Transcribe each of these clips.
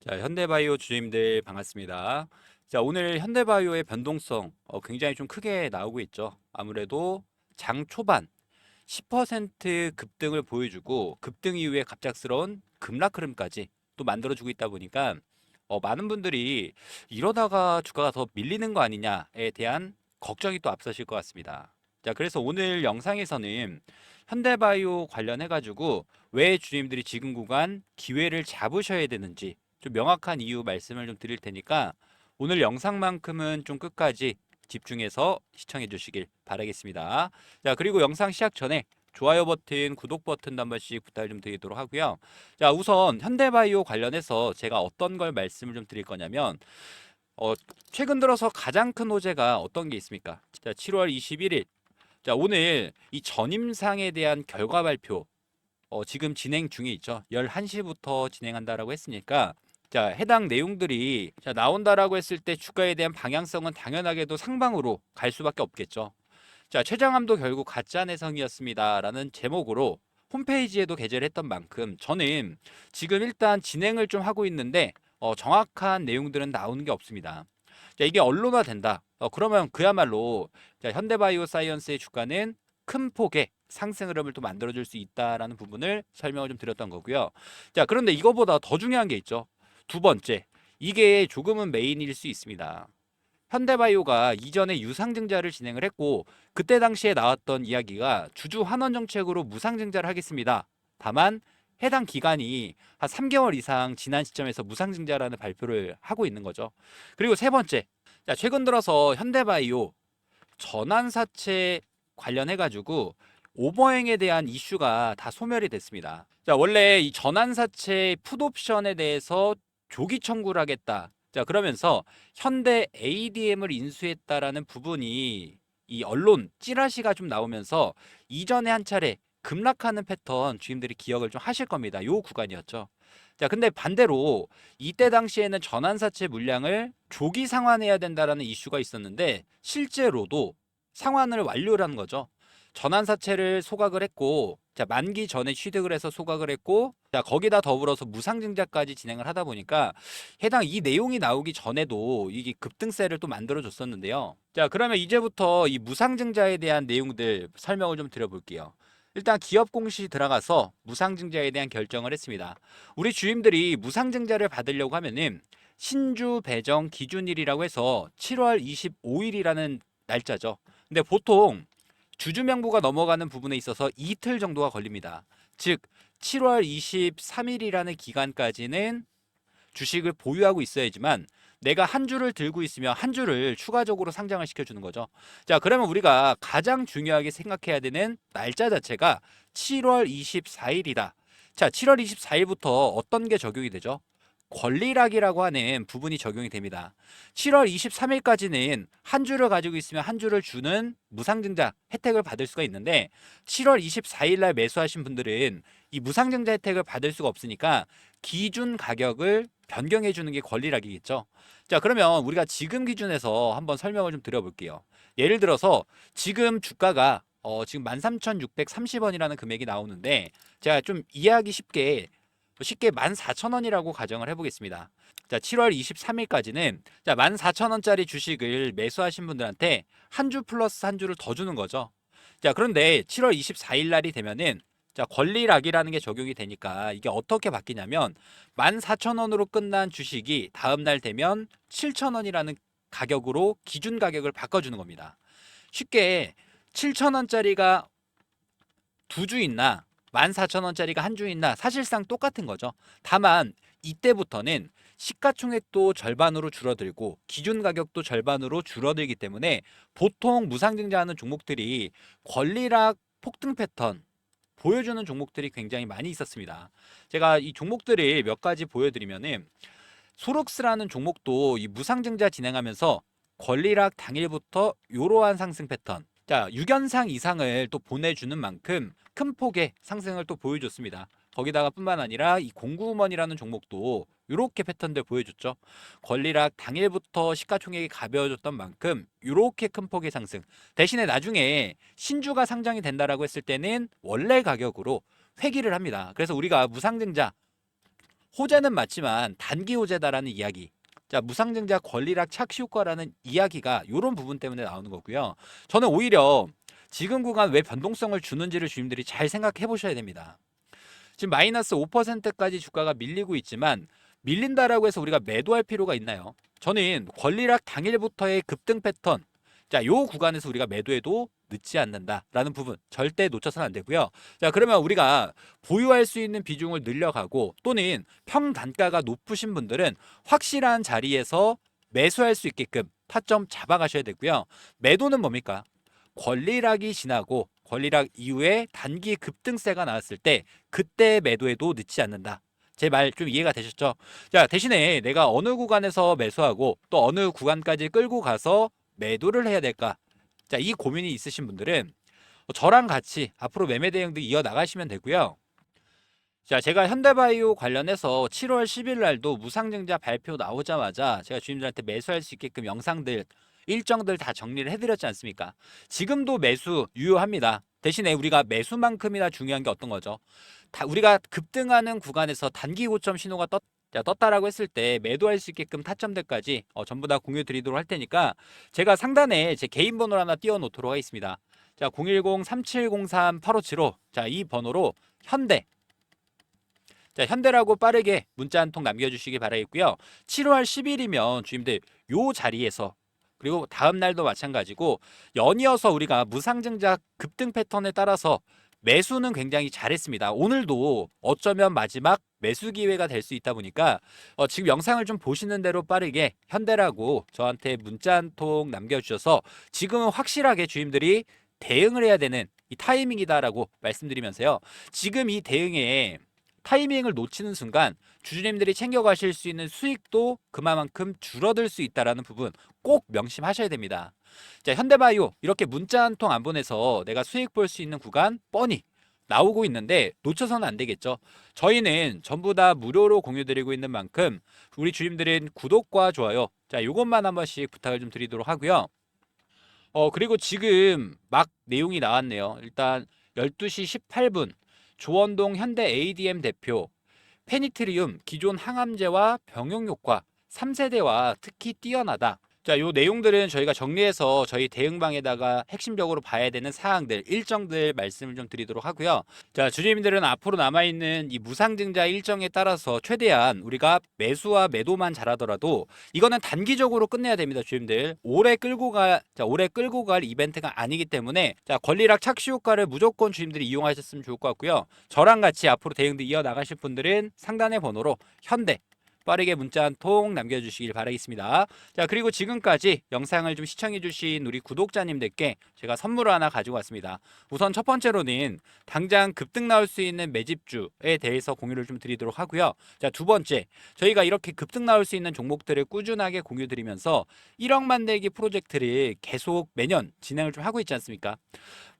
자, 현대바이오 주주님들 반갑습니다. 자, 오늘 현대바이오의 변동성 굉장히 좀 크게 나오고 있죠. 아무래도 장 초반 10% 급등을 보여주고 급등 이후에 갑작스러운 급락 흐름까지 또 만들어주고 있다 보니까 많은 분들이 이러다가 주가가 더 밀리는 거 아니냐에 대한 걱정이 또 앞서실 것 같습니다. 자, 그래서 오늘 영상에서는 현대바이오 관련해 가지고 왜 주주님들이 지금 구간 기회를 잡으셔야 되는지 좀 명확한 이유 말씀을 좀 드릴 테니까 오늘 영상만큼은 좀 끝까지 집중해서 시청해 주시길 바라겠습니다. 자, 그리고 영상 시작 전에 좋아요 버튼, 구독 버튼도 한 번씩 부탁을 좀 드리도록 하고요. 자, 우선 현대바이오 관련해서 제가 어떤 걸 말씀을 좀 드릴 거냐면 어, 최근 들어서 가장 큰 호재가 어떤 게 있습니까? 자, 7월 21일. 자, 오늘 이 전임상에 대한 결과 발표 지금 진행 중에 있죠. 11시부터 진행한다라고 했으니까 자, 해당 내용들이 자, 나온다라고 했을 때 주가에 대한 방향성은 당연하게도 상방으로 갈 수밖에 없겠죠. 자, 최장암도 결국 가짜 내성이었습니다라는 제목으로 홈페이지에도 게재를 했던 만큼 저는 지금 일단 진행을 좀 하고 있는데 정확한 내용들은 나오는 게 없습니다. 자, 이게 언론화 된다. 그러면 그야말로 자, 현대바이오 사이언스의 주가는 큰 폭의 상승 흐름을 또 만들어줄 수 있다라는 부분을 설명을 좀 드렸던 거고요. 자, 그런데 이거보다 더 중요한 게 있죠. 두 번째, 이게 조금은 메인일 수 있습니다. 현대바이오가 이전에 유상증자를 진행을 했고 그때 당시에 나왔던 이야기가 주주 환원 정책으로 무상증자를 하겠습니다. 다만 해당 기간이 한 3개월 이상 지난 시점에서 무상증자라는 발표를 하고 있는 거죠. 그리고 세 번째, 자, 최근 들어서 현대바이오 전환사채 관련해가지고 오버행에 대한 이슈가 다 소멸이 됐습니다. 자, 원래 이 전환사채 풋옵션에 대해서 조기 청구를 하겠다. 자, 그러면서 현대 ADM을 인수했다라는 부분이 이 언론 찌라시가 좀 나오면서 이전에 한 차례 급락하는 패턴 주임들이 기억을 좀 하실 겁니다. 요 구간이었죠. 자, 근데 반대로 이때 당시에는 전환사채 물량을 조기 상환해야 된다라는 이슈가 있었는데 실제로도 상환을 완료를 한 거죠. 전환사채를 소각을 했고, 자, 만기 전에 취득을 해서 소각을 했고, 자, 거기다 더불어서 무상증자까지 진행을 하다 보니까 해당 이 내용이 나오기 전에도 이게 급등세를 또 만들어 줬었는데요. 자, 그러면 이제부터 이 무상증자에 대한 내용들 설명을 좀 드려볼게요. 일단 기업 공시 들어가서 무상증자에 대한 결정을 했습니다. 우리 주임들이 무상증자를 받으려고 하면은 신주 배정 기준일이라고 해서 7월 25일이라는 날짜죠. 근데 보통 주주 명부가 넘어가는 부분에 있어서 이틀 정도가 걸립니다. 즉 7월 23일이라는 기간까지는 주식을 보유하고 있어야지만 내가 한 주를 들고 있으면 한 주를 추가적으로 상장을 시켜주는 거죠. 자, 그러면 우리가 가장 중요하게 생각해야 되는 날짜 자체가 7월 24일이다. 자, 7월 24일부터 어떤 게 적용이 되죠? 권리락이라고 하는 부분이 적용이 됩니다. 7월 23일까지는 한 주를 가지고 있으면 한 주를 주는 무상증자 혜택을 받을 수가 있는데 7월 24일 날 매수하신 분들은 이 무상증자 혜택을 받을 수가 없으니까 기준 가격을 변경해 주는 게 권리락이겠죠. 자, 그러면 우리가 지금 기준에서 한번 설명을 좀 드려볼게요. 예를 들어서 지금 주가가 지금 13,630원이라는 금액이 나오는데 제가 좀 이해하기 쉽게 14,000원이라고 가정을 해보겠습니다. 자, 7월 23일까지는 자, 14,000원짜리 주식을 매수하신 분들한테 한 주 플러스 한 주를 더 주는 거죠. 자, 그런데 7월 24일 날이 되면은 자, 권리락이라는 게 적용이 되니까 이게 어떻게 바뀌냐면 14,000원으로 끝난 주식이 다음 날 되면 7,000원이라는 가격으로 기준 가격을 바꿔주는 겁니다. 쉽게 7,000원짜리가 두 주 있나 14,000원짜리가 한 주 있나 사실상 똑같은 거죠. 다만 이때부터는 시가총액도 절반으로 줄어들고 기준 가격도 절반으로 줄어들기 때문에 보통 무상증자하는 종목들이 권리락 폭등 패턴 보여주는 종목들이 굉장히 많이 있었습니다. 제가 이 종목들을 몇 가지 보여드리면은 소록스라는 종목도 이 무상증자 진행하면서 권리락 당일부터 이러한 상승 패턴. 자, 6연상 이상을 또 보내주는 만큼 큰 폭의 상승을 또 보여줬습니다. 거기다가 뿐만 아니라 이 공구음원이라는 종목도 이렇게 패턴들 보여줬죠. 권리락 당일부터 시가총액이 가벼워졌던 만큼 이렇게 큰 폭의 상승. 대신에 나중에 신주가 상장이 된다라고 했을 때는 원래 가격으로 회귀를 합니다. 그래서 우리가 무상증자 호재는 맞지만 단기 호재다라는 이야기. 자, 무상증자 권리락 착시 효과라는 이야기가 이런 부분 때문에 나오는 거고요. 저는 오히려 지금 구간 왜 변동성을 주는지를 주님들이 잘 생각해 보셔야 됩니다. 지금 마이너스 5%까지 주가가 밀리고 있지만 밀린다라고 해서 우리가 매도할 필요가 있나요? 저는 권리락 당일부터의 급등 패턴, 자, 요 구간에서 우리가 매도해도 늦지 않는다라는 부분 절대 놓쳐서는 안 되고요. 자, 그러면 우리가 보유할 수 있는 비중을 늘려가고 또는 평단가가 높으신 분들은 확실한 자리에서 매수할 수 있게끔 타점 잡아가셔야 되고요. 매도는 뭡니까? 권리락이 지나고 권리락 이후에 단기 급등세가 나왔을 때 그때 매도해도 늦지 않는다. 제 말 좀 이해가 되셨죠? 자, 대신에 내가 어느 구간에서 매수하고 또 어느 구간까지 끌고 가서 매도를 해야 될까? 자, 이 고민이 있으신 분들은 저랑 같이 앞으로 매매 대응도 이어 나가시면 되고요. 자, 제가 현대바이오 관련해서 7월 10일 날도 무상증자 발표 나오자마자 제가 주님들한테 매수할 수 있게끔 영상들 일정들 다 정리를 해드렸지 않습니까? 지금도 매수 유효합니다. 대신에 우리가 매수만큼이나 중요한 게 어떤 거죠? 우리가 급등하는 구간에서 단기 고점 신호가 떴다라고 했을 때 매도할 수 있게끔 타점들까지 전부 다 공유 드리도록 할 테니까 제가 상단에 제 개인 번호를 하나 띄워 놓도록 하겠습니다. 자, 010-3703-8575. 자, 이 번호로 현대. 자, 현대라고 빠르게 문자 한 통 남겨주시기 바라겠고요. 7월 10일이면 주임들 요 자리에서 그리고 다음 날도 마찬가지고 연이어서 우리가 무상증자 급등 패턴에 따라서 매수는 굉장히 잘했습니다. 오늘도 어쩌면 마지막 매수 기회가 될 수 있다 보니까 지금 영상을 좀 보시는 대로 빠르게 현대라고 저한테 문자 한 통 남겨주셔서 지금은 확실하게 주임들이 대응을 해야 되는 이 타이밍이다라고 말씀드리면서요. 지금 이 대응에 타이밍을 놓치는 순간 주주님들이 챙겨가실 수 있는 수익도 그만큼 줄어들 수 있다는 부분 꼭 명심하셔야 됩니다. 자, 현대바이오 이렇게 문자 한 통 안 보내서 내가 수익 볼 수 있는 구간 뻔히 나오고 있는데 놓쳐서는 안 되겠죠. 저희는 전부 다 무료로 공유드리고 있는 만큼 우리 주님들은 구독과 좋아요, 자, 요것만 한 번씩 부탁을 좀 드리도록 하고요. 그리고 지금 막 내용이 나왔네요. 일단 12시 18분 조원동 현대 ADM 대표 페니트리움 기존 항암제와 병용 효과 3세대와 특히 뛰어나다. 자, 요 내용들은 저희가 정리해서 저희 대응방에다가 핵심적으로 봐야 되는 사항들, 일정들 말씀을 좀 드리도록 하고요. 자, 주주님들은 앞으로 남아있는 이 무상증자 일정에 따라서 최대한 우리가 매수와 매도만 잘하더라도 이거는 단기적으로 끝내야 됩니다, 주주님들. 오래 끌고 갈 이벤트가 아니기 때문에 자, 권리락 착시 효과를 무조건 주주님들이 이용하셨으면 좋을 것 같고요. 저랑 같이 앞으로 대응들 이어나가실 분들은 상단의 번호로 현대 빠르게 문자 한 통 남겨주시길 바라겠습니다. 자, 그리고 지금까지 영상을 좀 시청해주신 우리 구독자님들께 제가 선물을 하나 가지고 왔습니다. 우선 첫 번째로는 당장 급등 나올 수 있는 매집주에 대해서 공유를 좀 드리도록 하고요. 자, 두 번째, 저희가 이렇게 급등 나올 수 있는 종목들을 꾸준하게 공유 드리면서 1억 만들기 프로젝트를 계속 매년 진행을 좀 하고 있지 않습니까?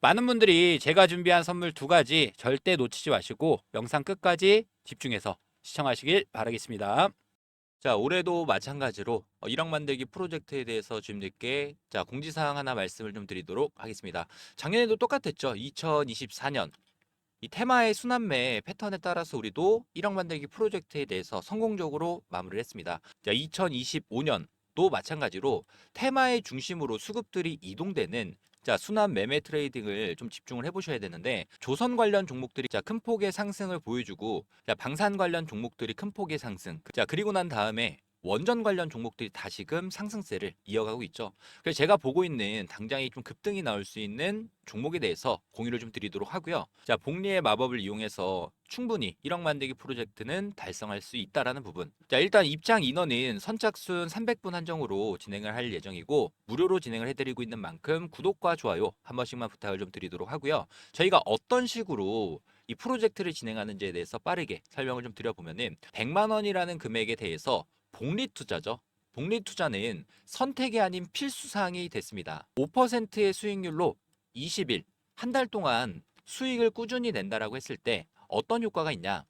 많은 분들이 제가 준비한 선물 두 가지 절대 놓치지 마시고 영상 끝까지 집중해서 시청하시길 바라겠습니다. 자, 올해도 마찬가지로 1억 만들기 프로젝트에 대해서 주님들께 자, 공지사항 하나 말씀을 좀 드리도록 하겠습니다. 작년에도 똑같았죠. 2024년 이 테마의 순환매 패턴에 따라서 우리도 1억 만들기 프로젝트에 대해서 성공적으로 마무리를 했습니다. 자, 2025년도 마찬가지로 테마의 중심으로 수급들이 이동되는 자, 순환 매매 트레이딩을 좀 집중을 해보셔야 되는데 조선 관련 종목들이 자, 큰 폭의 상승을 보여주고 자, 방산 관련 종목들이 큰 폭의 상승 자, 그리고 난 다음에 원전 관련 종목들이 다시금 상승세를 이어가고 있죠. 그래서 제가 보고 있는 당장에 좀 급등이 나올 수 있는 종목에 대해서 공유를 좀 드리도록 하고요. 자, 복리의 마법을 이용해서 충분히 1억 만들기 프로젝트는 달성할 수 있다라는 부분. 자, 일단 입장 인원은 선착순 300분 한정으로 진행을 할 예정이고 무료로 진행을 해드리고 있는 만큼 구독과 좋아요 한 번씩만 부탁을 좀 드리도록 하고요. 저희가 어떤 식으로 이 프로젝트를 진행하는지에 대해서 빠르게 설명을 좀 드려보면은 100만 원이라는 금액에 대해서 복리 투자죠. 복리 투자는 선택이 아닌 필수 사항이 됐습니다. 5%의 수익률로 20일, 한 달 동안 수익을 꾸준히 낸다라고 했을 때 어떤 효과가 있냐?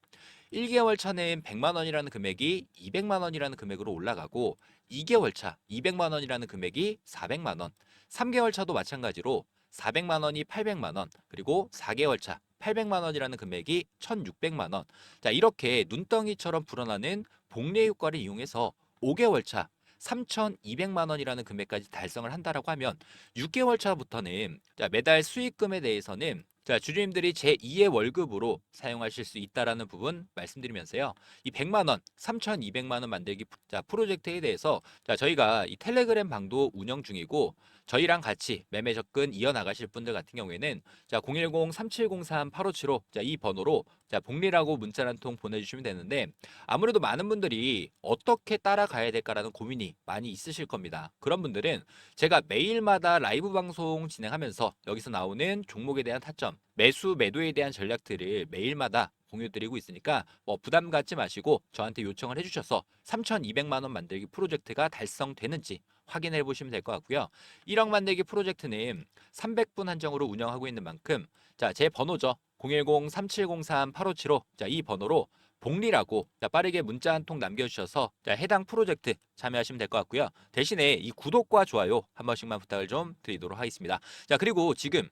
1개월 차는 100만 원이라는 금액이 200만 원이라는 금액으로 올라가고 2개월 차 200만 원이라는 금액이 400만 원, 3개월 차도 마찬가지로 400만 원이 800만 원, 그리고 4개월 차 800만 원이라는 금액이 1,600만 원. 자, 이렇게 눈덩이처럼 불어나는 복리 효과를 이용해서 5개월 차 3,200만 원이라는 금액까지 달성을 한다라고 하면 6개월 차부터는 자, 매달 수익금에 대해서는 자, 주주님들이 제2의 월급으로 사용하실 수 있다라는 부분 말씀드리면서요. 이 100만 원, 3,200만 원 만들기 자, 프로젝트에 대해서 자, 저희가 이 텔레그램 방도 운영 중이고 저희랑 같이 매매 접근 이어나가실 분들 같은 경우에는 자, 010-3703-8575 자, 이 번호로 자, 복리라고 문자 한 통 보내주시면 되는데 아무래도 많은 분들이 어떻게 따라가야 될까라는 고민이 많이 있으실 겁니다. 그런 분들은 제가 매일마다 라이브 방송 진행하면서 여기서 나오는 종목에 대한 타점, 매수, 매도에 대한 전략들을 매일마다 공유드리고 있으니까 뭐 부담 갖지 마시고 저한테 요청을 해주셔서 3,200만 원 만들기 프로젝트가 달성되는지 확인해 보시면 될 것 같고요. 1억 만들기 프로젝트는 300분 한정으로 운영하고 있는 만큼 자, 제 번호죠. 010-3703-8575 자, 이 번호로 복리라고 자, 빠르게 문자 한 통 남겨주셔서 자, 해당 프로젝트 참여하시면 될 것 같고요. 대신에 이 구독과 좋아요 한 번씩만 부탁을 좀 드리도록 하겠습니다. 자, 그리고 지금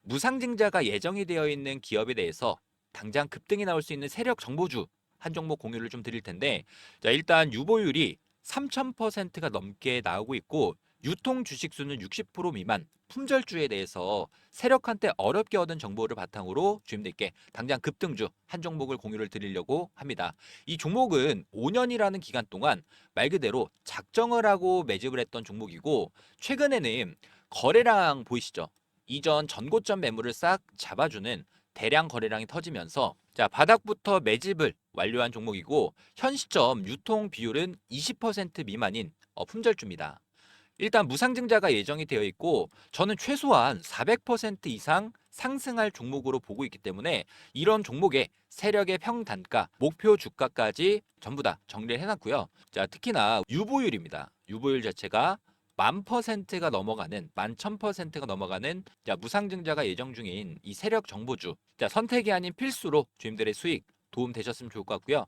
무상증자가 예정이 되어 있는 기업에 대해서 당장 급등이 나올 수 있는 세력 정보주 한 종목 공유를 좀 드릴 텐데 자, 일단 유보율이 3,000%가 넘게 나오고 있고 유통 주식 수는 60% 미만 품절주에 대해서 세력한테 어렵게 얻은 정보를 바탕으로 주임들께 당장 급등주 한 종목을 공유를 드리려고 합니다. 이 종목은 5년이라는 기간 동안 말 그대로 작정을 하고 매집을 했던 종목이고 최근에는 거래량 보이시죠? 이전 전고점 매물을 싹 잡아주는 대량 거래량이 터지면서 자, 바닥부터 매집을 완료한 종목이고 현 시점 유통 비율은 20% 미만인 품절주입니다. 일단 무상증자가 예정이 되어 있고 저는 최소한 400% 이상 상승할 종목으로 보고 있기 때문에 이런 종목의 세력의 평단가, 목표 주가까지 전부 다 정리를 해놨고요. 자, 특히나 유보율입니다. 유보율 자체가 10,000%가 넘어가는 11,000%가 넘어가는 자, 무상증자가 예정 중인 이 세력 정보주 자, 선택이 아닌 필수로 주임들의 수익 도움 되셨으면 좋을 것 같고요.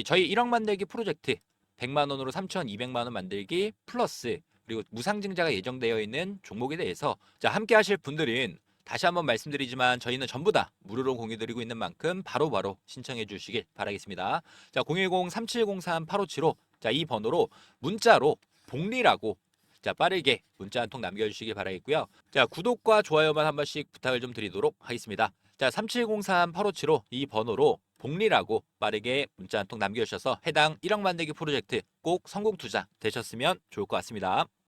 저희 1억 만들기 프로젝트 100만 원으로 3,200만 원 만들기 플러스 그리고 무상증자가 예정되어 있는 종목에 대해서 자, 함께 하실 분들은 다시 한번 말씀드리지만 저희는 전부 다 무료로 공유드리고 있는 만큼 바로바로 신청해 주시길 바라겠습니다. 자, 010-3703-8575 자, 이 번호로 문자로 복리라고 자, 빠르게 문자 한 통 남겨주시길 바라겠고요. 자, 구독과 좋아요만 한 번씩 부탁을 좀 드리도록 하겠습니다. 자, 3703-8575 이 번호로 복리라고 빠르게 문자 한 통 남겨주셔서 해당 1억 만들기 프로젝트 꼭 성공 투자 되셨으면 좋을 것 같습니다.